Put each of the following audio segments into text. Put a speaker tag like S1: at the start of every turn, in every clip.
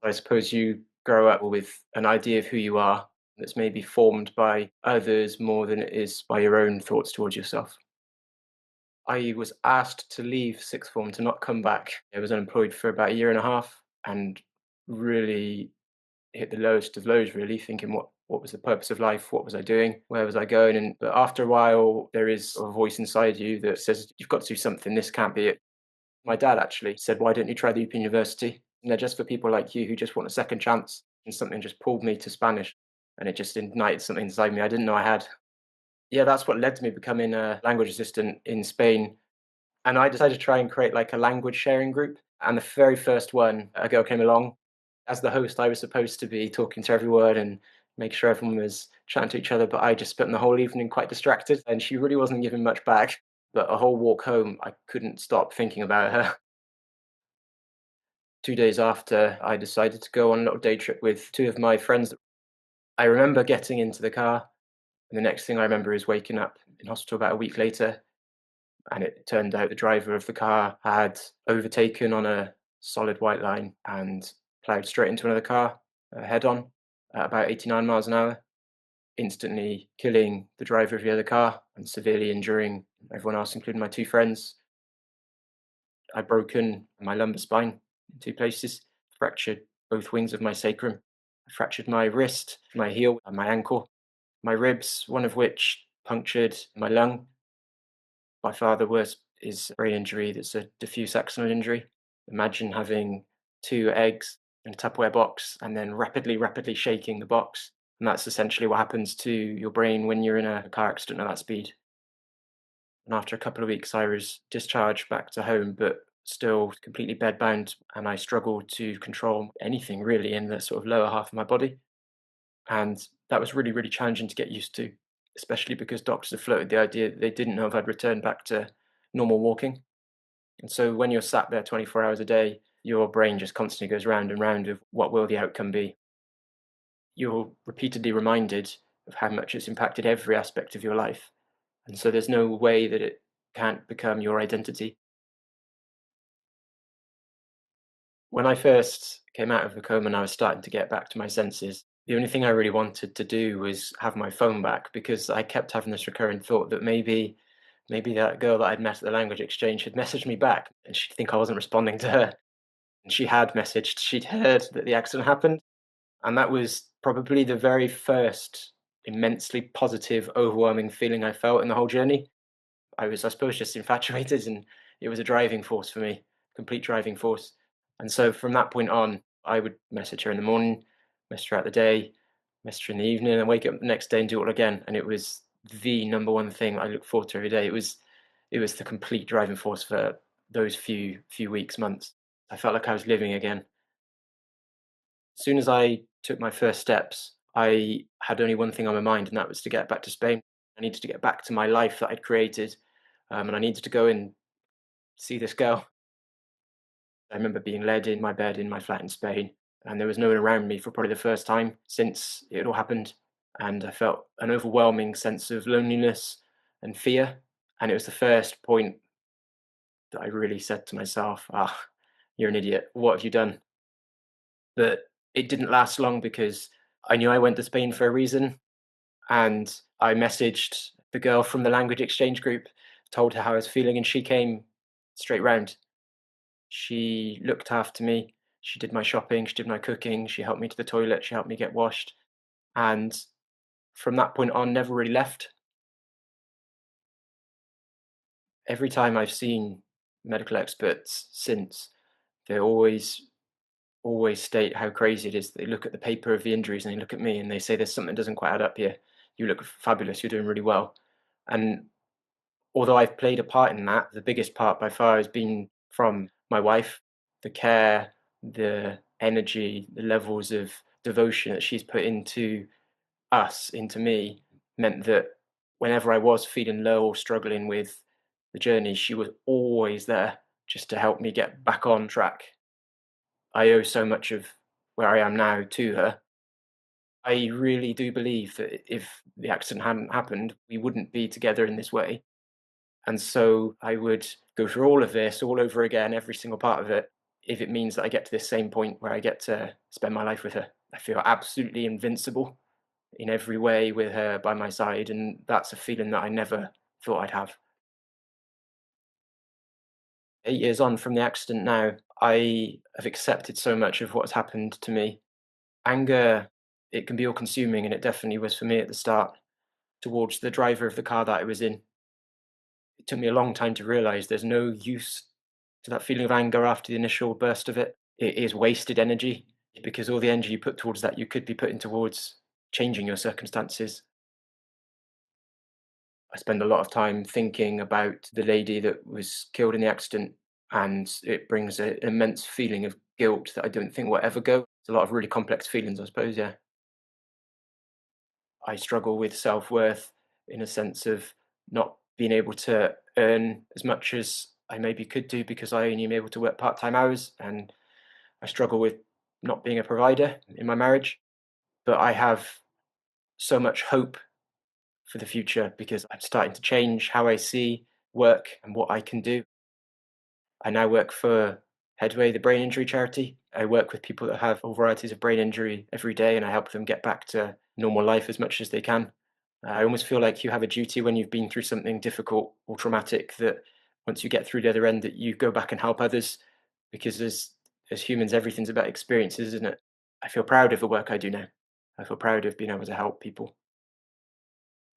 S1: I suppose you grow up with an idea of who you are that's maybe formed by others more than it is by your own thoughts towards yourself. I was asked to leave sixth form to not come back. I was unemployed for about a year and a half and really hit the lowest of lows, really, thinking what was the purpose of life? What was I doing? Where was I going? And but after a while, there is a voice inside you that says, you've got to do something. This can't be it. My dad actually said, why don't you try the Open University? And they're just for people like you who just want a second chance. And something just pulled me to Spanish and it just ignited something inside me I didn't know I had. Yeah, that's what led to me becoming a language assistant in Spain. And I decided to try and create like a language sharing group. And the very first one, a girl came along. As the host, I was supposed to be talking to everyone and make sure everyone was chatting to each other, but I just spent the whole evening quite distracted and she really wasn't giving much back. But a whole walk home, I couldn't stop thinking about her. 2 days after, I decided to go on a little day trip with two of my friends. I remember getting into the car, and the next thing I remember is waking up in hospital about a week later. And it turned out the driver of the car had overtaken on a solid white line and ploughed straight into another car head on at about 89 miles an hour, instantly killing the driver of the other car and severely injuring everyone else, including my two friends. I'd broken my lumbar spine in two places, fractured both wings of my sacrum. I fractured my wrist, my heel, and my ankle. My ribs, one of which punctured my lung. By far the worst is a brain injury that's a diffuse axonal injury. Imagine having two eggs in a Tupperware box and then rapidly shaking the box. And that's essentially what happens to your brain when you're in a car accident at that speed. And after a couple of weeks, I was discharged back to home, but still completely bedbound. And I struggled to control anything really in the sort of lower half of my body. And that was really challenging to get used to, especially because doctors have floated the idea that they didn't know if I'd returned back to normal walking. And so when you're sat there 24 hours a day, your brain just constantly goes round and round of what will the outcome be. You're repeatedly reminded of how much it's impacted every aspect of your life. And so there's no way that it can't become your identity. When I first came out of the coma and I was starting to get back to my senses, the only thing I really wanted to do was have my phone back because I kept having this recurring thought that maybe that girl that I'd met at the language exchange had messaged me back and she'd think I wasn't responding to her. And she had messaged, she'd heard that the accident happened. And that was probably the very first immensely positive, overwhelming feeling I felt in the whole journey. I was, I suppose, just infatuated, and it was a driving force for me, complete driving force. And so from that point on, I would message her in the morning, message her out the day, message her in the evening, and wake up the next day and do it all again. And it was the number one thing I look forward to every day. It was the complete driving force for those few weeks, months. I felt like I was living again. As soon as I took my first steps, I had only one thing on my mind, and that was to get back to Spain. I needed to get back to my life that I'd created, and I needed to go and see this girl. I remember being led in my bed in my flat in Spain, and there was no one around me for probably the first time since it all happened. And I felt an overwhelming sense of loneliness and fear. And it was the first point that I really said to myself, ah, you're an idiot. What have you done? But it didn't last long because I knew I went to Spain for a reason. And I messaged the girl from the language exchange group, told her how I was feeling, and she came straight round. She looked after me. She did my shopping, she did my cooking, she helped me to the toilet, she helped me get washed. And from that point on, never really left. Every time I've seen medical experts since, they always state how crazy it is. They look at the paper of the injuries and they look at me and they say, there's something that doesn't quite add up here. You look fabulous, you're doing really well. And although I've played a part in that, the biggest part by far has been from my wife. The care, the energy, the levels of devotion that she's put into us, into me, meant that whenever I was feeling low or struggling with the journey, she was always there just to help me get back on track. I owe so much of where I am now to her. I really do believe that if the accident hadn't happened, we wouldn't be together in this way. And so I would go through all of this all over again, every single part of it, if it means that I get to this same point where I get to spend my life with her. I feel absolutely invincible in every way with her by my side, and that's a feeling that I never thought I'd have. 8 years on from the accident now, I have accepted so much of what's happened to me. Anger, it can be all consuming, and it definitely was for me at the start towards the driver of the car that I was in. It took me a long time to realize there's no use to that feeling of anger after the initial burst of it. It is wasted energy because all the energy you put towards that, you could be putting towards changing your circumstances. I spend a lot of time thinking about the lady that was killed in the accident, and it brings an immense feeling of guilt that I don't think will ever go. It's a lot of really complex feelings, I suppose, yeah. I struggle with self-worth in a sense of not being able to earn as much as I maybe could do because I only am able to work part-time hours, and I struggle with not being a provider in my marriage. But I have so much hope for the future because I'm starting to change how I see work and what I can do. I now work for Headway, the brain injury charity. I work with people that have all varieties of brain injury every day, and I help them get back to normal life as much as they can. I almost feel like you have a duty when you've been through something difficult or traumatic that once you get through the other end, that you go back and help others because as humans, everything's about experiences, isn't it? I feel proud of the work I do now. I feel proud of being able to help people.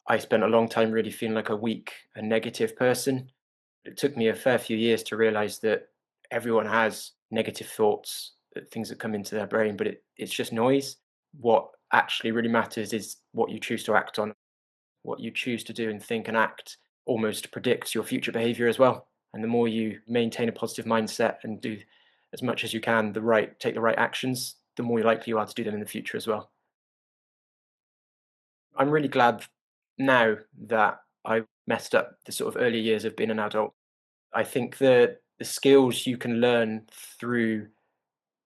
S1: I spent a long time really feeling like a weak and negative person. It took me a fair few years to realize that everyone has negative thoughts, things that come into their brain, but it's just noise. What actually really matters is what you choose to act on. What you choose to do and think and act almost predicts your future behavior as well. And the more you maintain a positive mindset and do as much as you can, take the right actions, the more likely you are to do them in the future as well. I'm really glad now that I messed up the sort of early years of being an adult. I think the skills you can learn through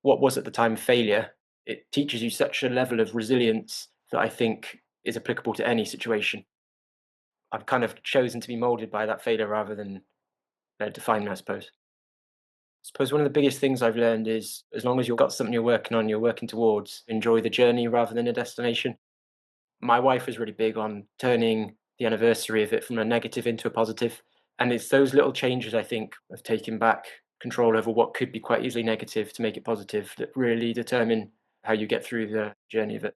S1: what was at the time failure, it teaches you such a level of resilience that I think is applicable to any situation. I've kind of chosen to be molded by that failure rather than let it define me, I suppose. I suppose one of the biggest things I've learned is as long as you've got something you're working on, you're working towards, enjoy the journey rather than a destination. My wife was really big on turning the anniversary of it from a negative into a positive. And it's those little changes, I think, of taking back control over what could be quite easily negative to make it positive that really determine how you get through the journey of it.